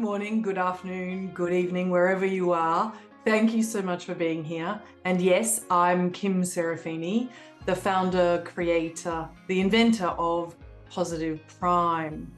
morning, good afternoon, good evening, wherever you are. Thank you so much for being here. And yes, I'm Kim Serafini, the founder, creator, the inventor of Positive Prime.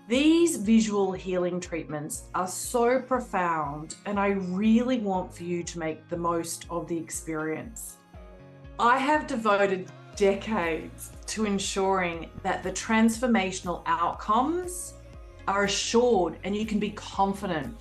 These visual healing treatments are so profound, and I really want for you to make the most of the experience. I have devoted decades to ensuring that the transformational outcomes are assured and you can be confident.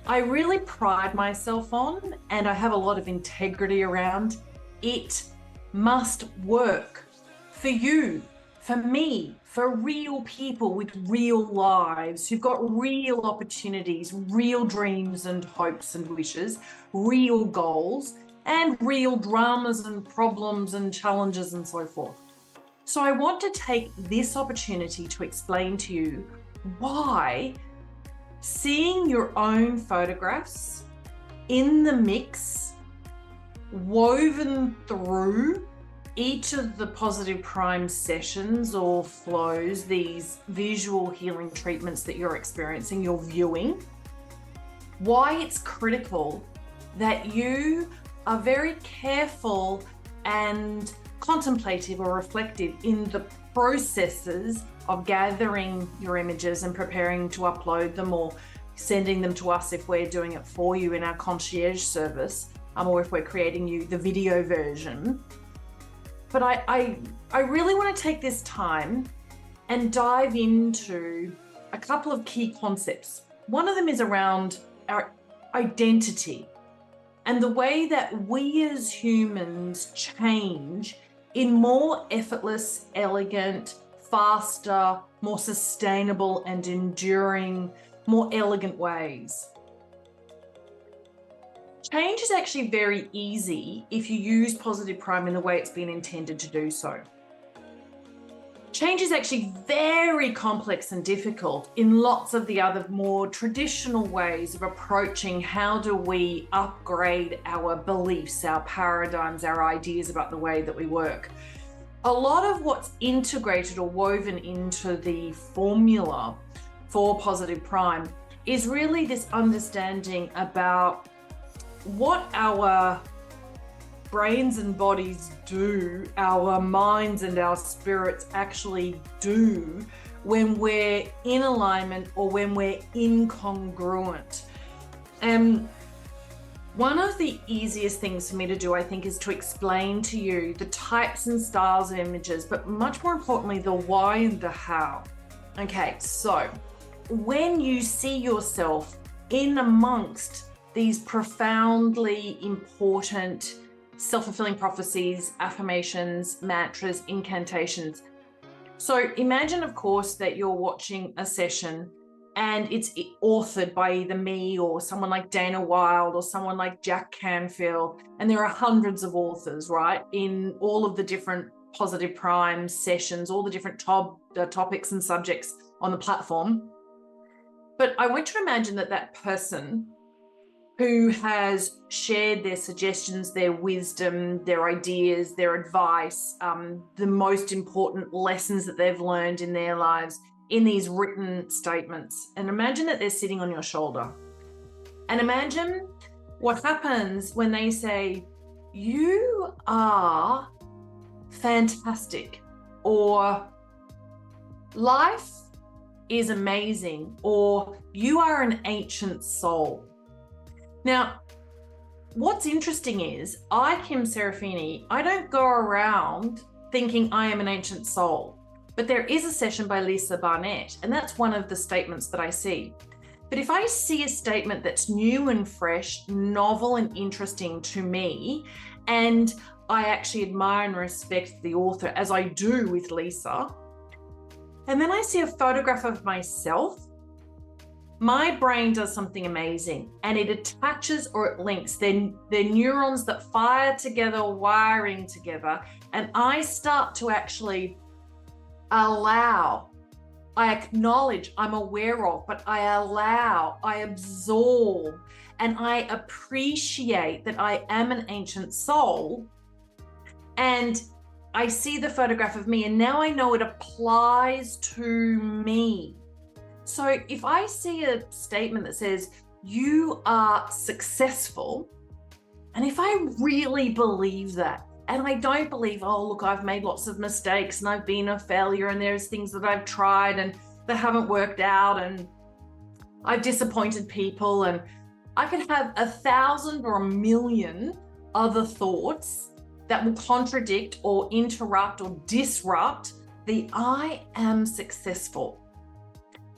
I really pride myself on, and I have a lot of integrity around, it must work for you, for me, for real people with real lives who've got real opportunities, real dreams and hopes and wishes, real goals, and real dramas and problems and challenges and so forth. So I want to take this opportunity to explain to you why seeing your own photographs in the mix, woven through each of the Positive Prime sessions or flows, these visual healing treatments that you're experiencing, you're viewing, why it's critical that you are very careful and contemplative or reflective in the processes of gathering your images and preparing to upload them or sending them to us if we're doing it for you in our concierge service, or if we're creating you the video version. But I really want to take this time and dive into a couple of key concepts. One of them is around our identity and the way that we as humans change in more effortless, elegant, faster, more sustainable and enduring, more elegant ways. Change is actually very easy if you use Positive Prime in the way it's been intended to do so. Change is actually very complex and difficult in lots of the other more traditional ways of approaching how do we upgrade our beliefs, our paradigms, our ideas about the way that we work. A lot of what's integrated or woven into the formula for Positive Prime is really this understanding about what our brains and bodies do, our minds and our spirits actually do when we're in alignment or when we're incongruent. And one of the easiest things for me to do, I think, is to explain to you the types and styles of images, but much more importantly, the why and the how. Okay, so when you see yourself in amongst these profoundly important self-fulfilling prophecies, affirmations, mantras, incantations. So imagine, of course, that you're watching a session and it's authored by either me or someone like Dana Wilde or someone like Jack Canfield. And there are hundreds of authors, right, in all of the different Positive Prime sessions, all the different topics and subjects on the platform. But I want you to imagine that that person who has shared their suggestions, their wisdom, their ideas, their advice, the most important lessons that they've learned in their lives in these written statements. And imagine that they're sitting on your shoulder. And imagine what happens when they say, "You are fantastic," or "Life is amazing," or "You are an ancient soul." Now, what's interesting is I, Kim Serafini, I don't go around thinking I am an ancient soul, but there is a session by Lisa Barnett, and that's one of the statements that I see. But if I see a statement that's new and fresh, novel and interesting to me, and I actually admire and respect the author as I do with Lisa, and then I see a photograph of myself, my brain does something amazing and it attaches or it links. They're neurons that fire together, wiring together. And I start to actually allow, I acknowledge, I'm aware of, but I allow, I absorb, and I appreciate that I am an ancient soul. And I see the photograph of me, and now I know it applies to me. So if I see a statement that says, you are successful, and if I really believe that, and I don't believe, oh, look, I've made lots of mistakes and I've been a failure and there's things that I've tried and that haven't worked out and I've disappointed people, and I could have 1,000 or 1,000,000 other thoughts that will contradict or interrupt or disrupt the I am successful.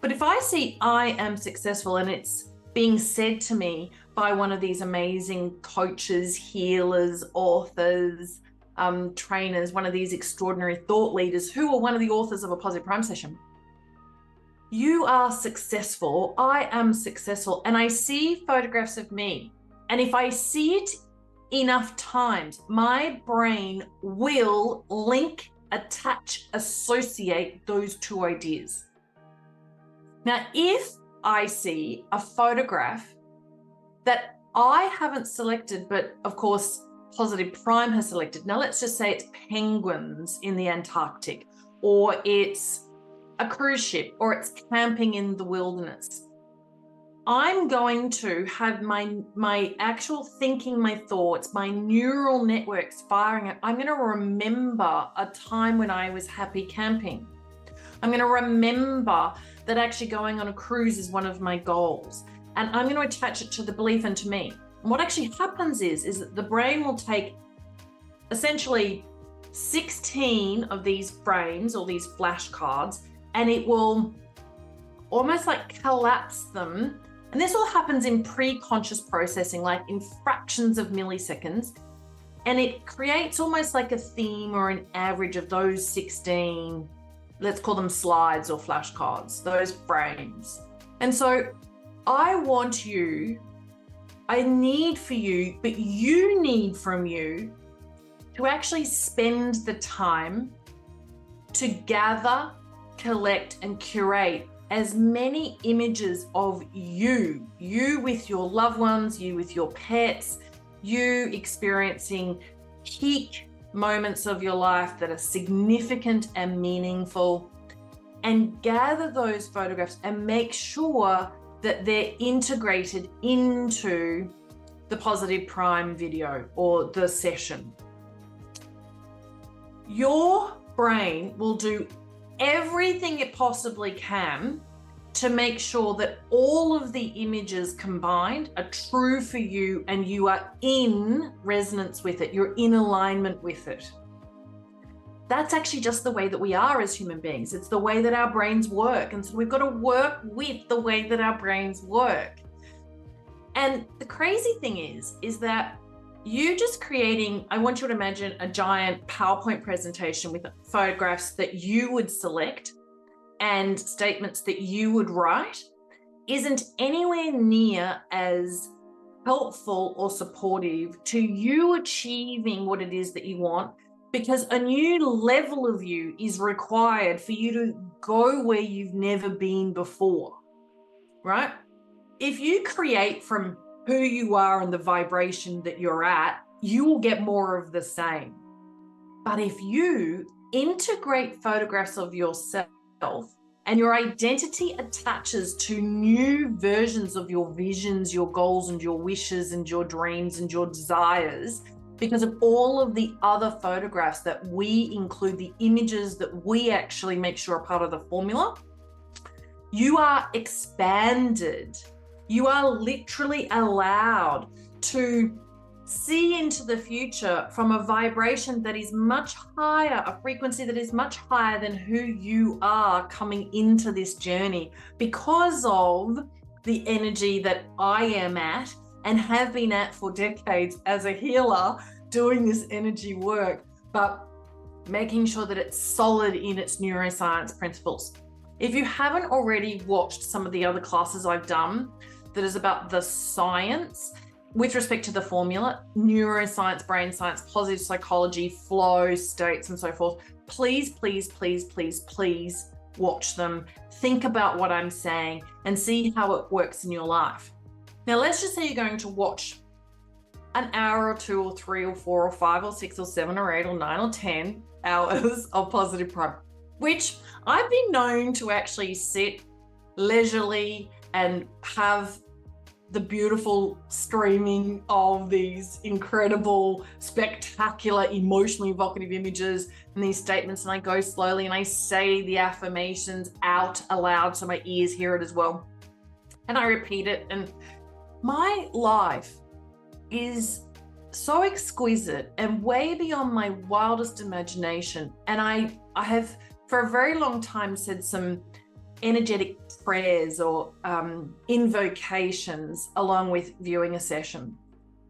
But if I see I am successful and it's being said to me by one of these amazing coaches, healers, authors, trainers, one of these extraordinary thought leaders who are one of the authors of a Positive Prime session, you are successful, I am successful, and I see photographs of me. And if I see it enough times, my brain will link, attach, associate those two ideas. Now, if I see a photograph that I haven't selected, but of course, Positive Prime has selected. Now, let's just say it's penguins in the Antarctic, or it's a cruise ship, or it's camping in the wilderness. I'm going to have my actual thinking, my thoughts, my neural networks firing. I'm going to remember a time when I was happy camping. I'm going to remember that actually going on a cruise is one of my goals. And I'm going to attach it to the belief and to me. And what actually happens is that the brain will take essentially 16 of these frames or these flashcards, and it will almost like collapse them. And this all happens in pre-conscious processing, like in fractions of milliseconds. And it creates almost like a theme or an average of those 16, let's call them slides or flashcards, those frames. And so I need for you, but you need from you to actually spend the time to gather, collect, and curate as many images of you with your loved ones, you with your pets, you experiencing peak moments of your life that are significant and meaningful, and gather those photographs and make sure that they're integrated into the Positive Prime video or the session. Your brain will do everything it possibly can to make sure that all of the images combined are true for you and you are in resonance with it, you're in alignment with it. That's actually just the way that we are as human beings. It's the way that our brains work. And so we've got to work with the way that our brains work. And the crazy thing is that you just creating, I want you to imagine a giant PowerPoint presentation with photographs that you would select and statements that you would write isn't anywhere near as helpful or supportive to you achieving what it is that you want, because a new level of you is required for you to go where you've never been before, right? If you create from who you are and the vibration that you're at, you will get more of the same. But if you integrate photographs of yourself and your identity attaches to new versions of your visions, your goals and your wishes and your dreams and your desires, because of all of the other photographs that we include, the images that we actually make sure are part of the formula, you are expanded. You are literally allowed to see into the future from a vibration that is much higher, a frequency that is much higher than who you are coming into this journey, because of the energy that I am at and have been at for decades as a healer, doing this energy work, but making sure that it's solid in its neuroscience principles. If you haven't already watched some of the other classes I've done that is about the science with respect to the formula, neuroscience, brain science, positive psychology, flow states, and so forth, please, please, please, please, please watch them. Think about what I'm saying and see how it works in your life. Now, let's just say you're going to watch an hour or 2 or 3 or 4 or 5 or 6 or 7 or 8 or 9 or 10 hours of Positive Prime, which I've been known to actually sit leisurely and have the beautiful streaming of these incredible, spectacular, emotionally evocative images and these statements, and I go slowly and I say the affirmations out aloud so my ears hear it as well. And I repeat it, and my life is so exquisite and way beyond my wildest imagination. And I have for a very long time said some energetic prayers or invocations along with viewing a session.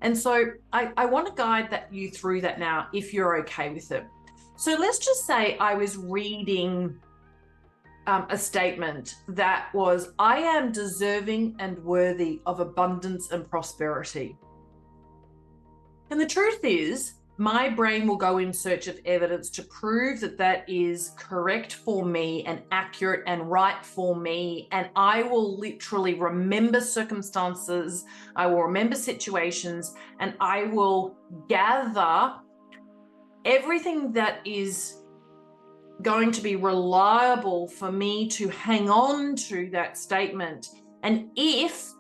And so I want to guide you through that now, if you're okay with it. So let's just say I was reading a statement that was, I am deserving and worthy of abundance and prosperity. And the truth is, my brain will go in search of evidence to prove that that is correct for me and accurate and right for me. And I will literally remember circumstances, I will remember situations, and I will gather everything that is going to be reliable for me to hang on to that statement. And if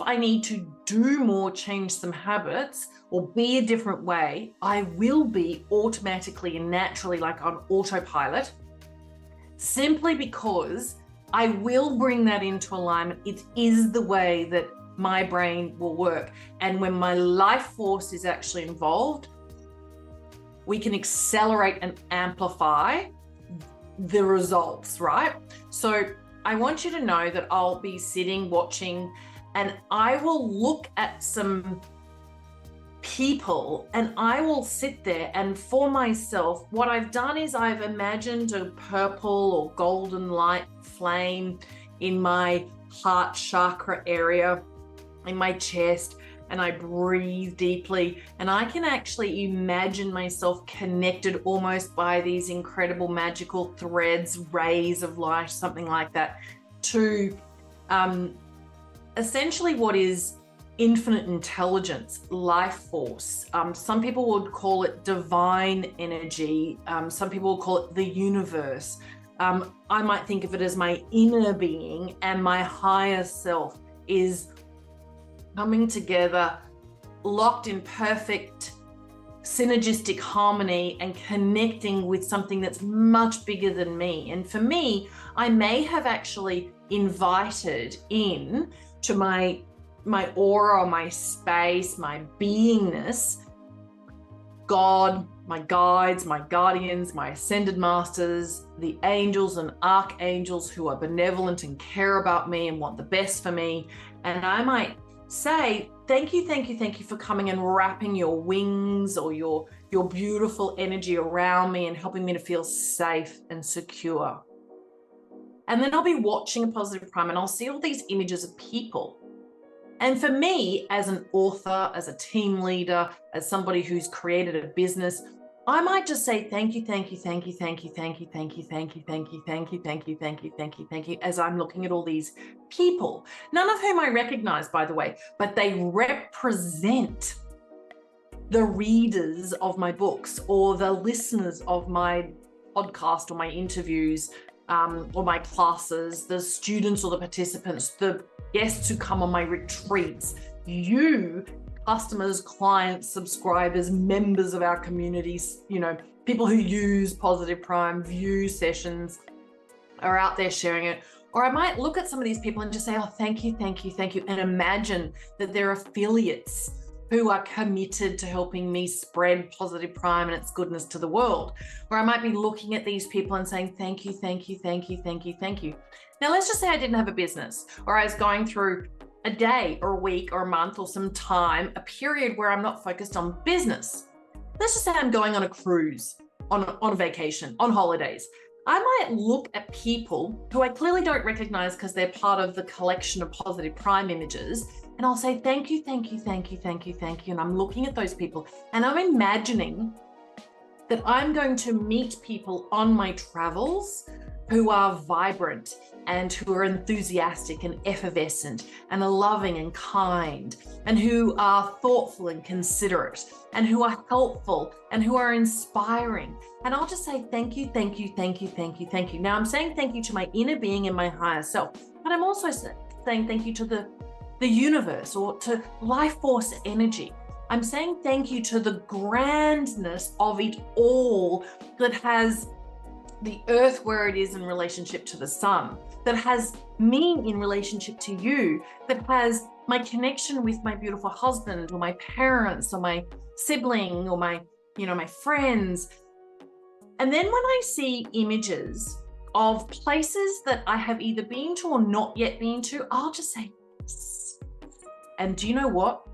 I need to do more, change some habits, or be a different way, I will be automatically and naturally like on autopilot, simply because I will bring that into alignment. It is the way that my brain will work. And when my life force is actually involved, we can accelerate and amplify the results, right? So I want you to know that I'll be sitting, watching, and I will look at some people and I will sit there, and for myself, what I've done is I've imagined a purple or golden light flame in my heart chakra area, in my chest, and I breathe deeply, and I can actually imagine myself connected almost by these incredible magical threads, rays of light, something like that, to essentially what is infinite intelligence, life force. Some people would call it divine energy. Some people would call it the universe. I might think of it as my inner being, and my higher self is coming together, locked in perfect synergistic harmony and connecting with something that's much bigger than me. And for me, I may have actually invited in to my aura, my space, my beingness, God, my guides, my guardians, my ascended masters, the angels and archangels who are benevolent and care about me and want the best for me. And I might say, thank you for coming and wrapping your wings or your beautiful energy around me and helping me to feel safe and secure. And then I'll be watching a positive prime and I'll see all these images of people. And for me, as an author, as a team leader, as somebody who's created a business, I might just say thank you as I'm looking at all these people, none of whom I recognize, by the way, but they represent the readers of my books or the listeners of my podcast or my interviews or my classes, the students or the participants, the guests who come on my retreats, you, customers, clients, subscribers, members of our communities, people who use Positive Prime, view sessions, are out there sharing it. Or I might look at some of these people and just say, oh, thank you, and imagine that they're affiliates who are committed to helping me spread Positive Prime and its goodness to the world. Or I might be looking at these people and saying, thank you. Now, let's just say I didn't have a business, or I was going through a day or a week or a month or some time, a period where I'm not focused on business. Let's just say I'm going on a cruise, on a vacation, on holidays. I might look at people who I clearly don't recognize because they're part of the collection of Positive Prime images, and I'll say, thank you. And I'm looking at those people and I'm imagining that I'm going to meet people on my travels who are vibrant and who are enthusiastic and effervescent and are loving and kind and who are thoughtful and considerate and who are helpful and who are inspiring. And I'll just say, thank you. Now I'm saying thank you to my inner being and my higher self. but I'm also saying thank you to the universe or to life force energy. I'm saying thank you to the grandness of it all, that has the earth where it is in relationship to the sun, that has me in relationship to you, that has my connection with my beautiful husband or my parents or my sibling or my friends. And then when I see images of places that I have either been to or not yet been to, I'll just say yes. And do you know what?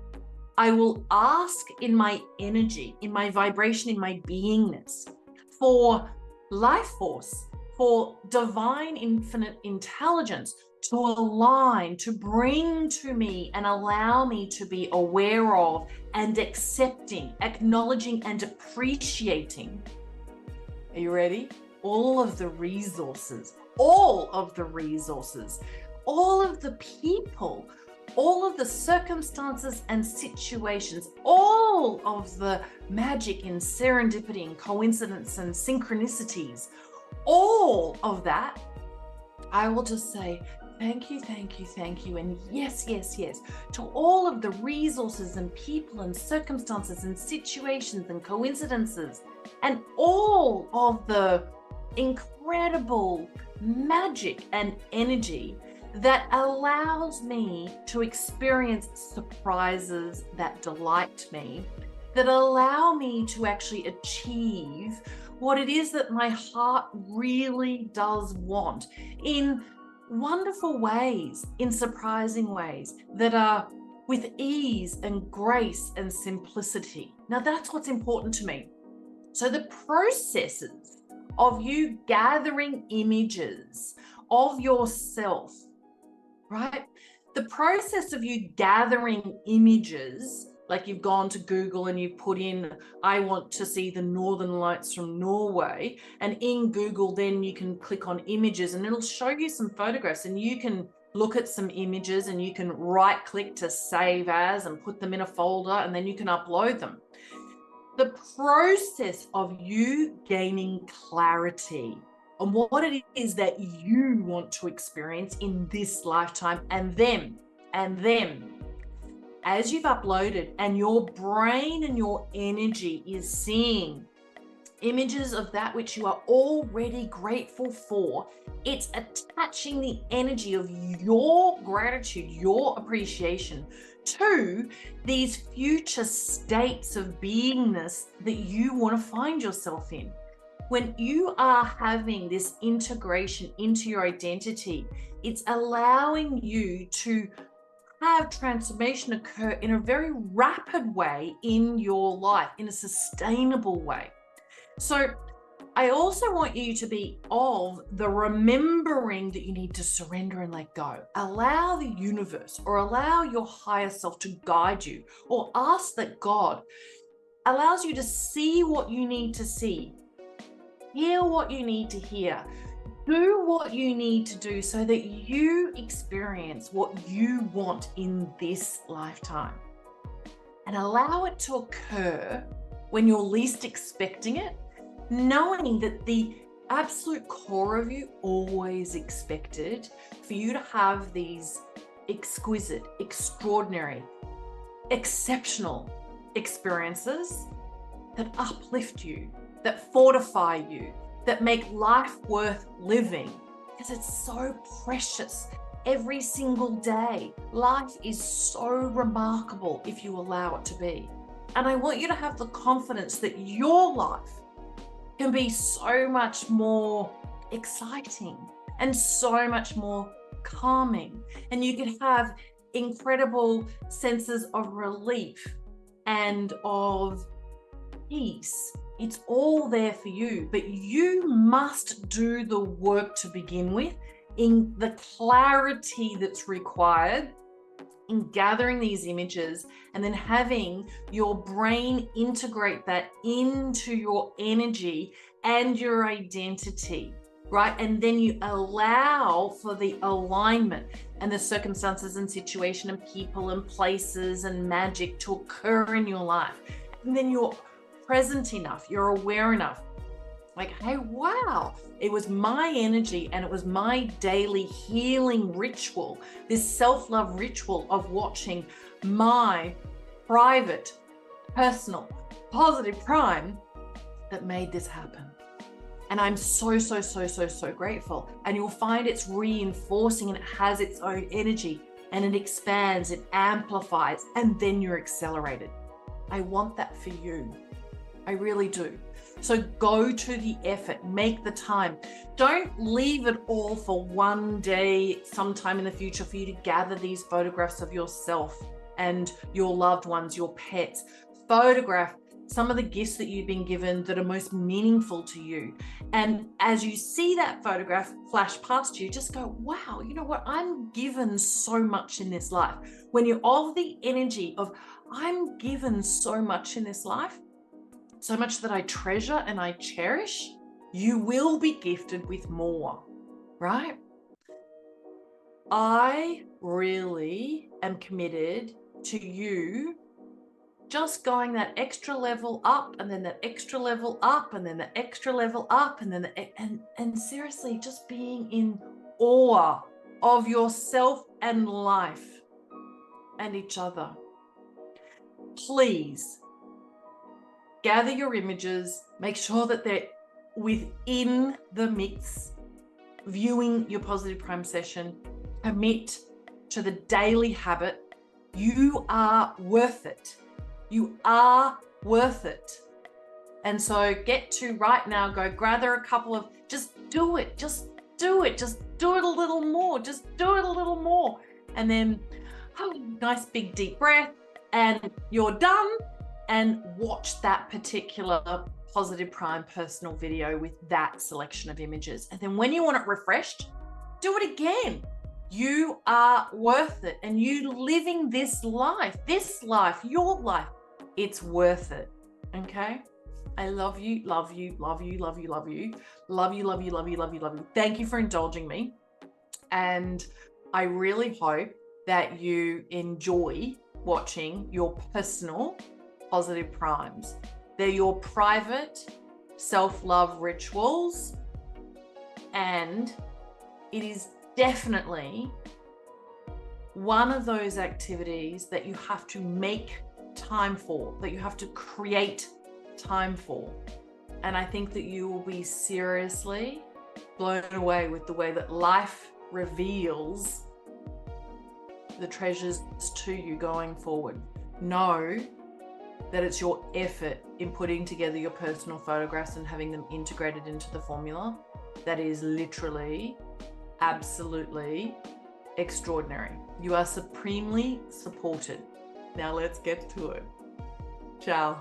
I will ask in my energy, in my vibration, in my beingness, for life force, for divine infinite intelligence to align, to bring to me and allow me to be aware of and accepting, acknowledging and appreciating. Are you ready? All of the resources, all of the people, all of the circumstances and situations, all of the magic and serendipity and coincidence and synchronicities, all of that, I will just say, thank you, thank you, thank you. And yes, yes, yes, to all of the resources and people and circumstances and situations and coincidences and all of the incredible magic and energy that allows me to experience surprises that delight me, that allow me to actually achieve what it is that my heart really does want in wonderful ways, in surprising ways that are with ease and grace and simplicity. Now that's what's important to me. So the processes of you gathering images of yourself, right? The process of you gathering images, like you've gone to Google and you've put in, I want to see the northern lights from Norway. And in Google, then you can click on images and it'll show you some photographs, and you can look at some images and you can right click to save as and put them in a folder, and then you can upload them. The process of you gaining clarity on what it is that you want to experience in this lifetime, and then as you've uploaded and your brain and your energy is seeing images of that which you are already grateful for, it's attaching the energy of your gratitude, your appreciation to these future states of beingness that you want to find yourself in. When you are having this integration into your identity, it's allowing you to have transformation occur in a very rapid way in your life, in a sustainable way. So I also want you to be of the remembering that you need to surrender and let go. Allow the universe or allow your higher self to guide you, or ask that God allows you to see what you need to see, hear what you need to hear, do what you need to do so that you experience what you want in this lifetime. And allow it to occur when you're least expecting it, knowing that the absolute core of you always expected for you to have these exquisite, extraordinary, exceptional experiences that uplift you, that fortify you, that make life worth living, because it's so precious. Every single day, life is so remarkable if you allow it to be. And I want you to have the confidence that your life can be so much more exciting and so much more calming. And you can have incredible senses of relief and of peace. It's all there for you, but you must do the work to begin with, in the clarity that's required in gathering these images and then having your brain integrate that into your energy and your identity, right? And then you allow for the alignment and the circumstances and situation and people and places and magic to occur in your life. And then you're present enough, you're aware enough Like, hey, wow, it was my energy and it was my daily healing ritual, this self-love ritual of watching my private, personal, positive prime that made this happen. And I'm so, so, so, so, so grateful. And you'll find it's reinforcing and it has its own energy and it expands, it amplifies, and then you're accelerated. I want that for you. I really do. So go to the effort, make the time. Don't leave it all for one day, sometime in the future, for you to gather these photographs of yourself and your loved ones, your pets. Photograph some of the gifts that you've been given that are most meaningful to you. And as you see that photograph flash past you, just go, wow, you know what? I'm given so much in this life. When you're of the energy of, I'm given so much in this life, so much that I treasure and I cherish, you will be gifted with more, right? I really am committed to you just going that extra level up, and then that extra level up, and then the extra level up, and then and seriously, just being in awe of yourself and life and each other. Please gather your images, make sure that they're within the mix, viewing your positive prime session, commit to the daily habit. You are worth it. You are worth it. And so get to right now, go gather a couple of, just do it, just do it, just do it a little more, just do it a little more. And then, nice big deep breath, and you're done. And watch that particular positive prime personal video with that selection of images. And then when you want it refreshed, do it again. You are worth it. And you living this life, your life, it's worth it. Okay? I love you, love you, love you, love you, love you, love you, love you, love you, love you, love you. Thank you for indulging me. And I really hope that you enjoy watching your personal positive primes. They're your private self-love rituals, and it is definitely one of those activities that you have to make time for, that you have to create time for. And I think that you will be seriously blown away with the way that life reveals the treasures to you going forward. Know that it's your effort in putting together your personal photographs and having them integrated into the formula that is literally, absolutely extraordinary. You are supremely supported. Now let's get to it. Ciao.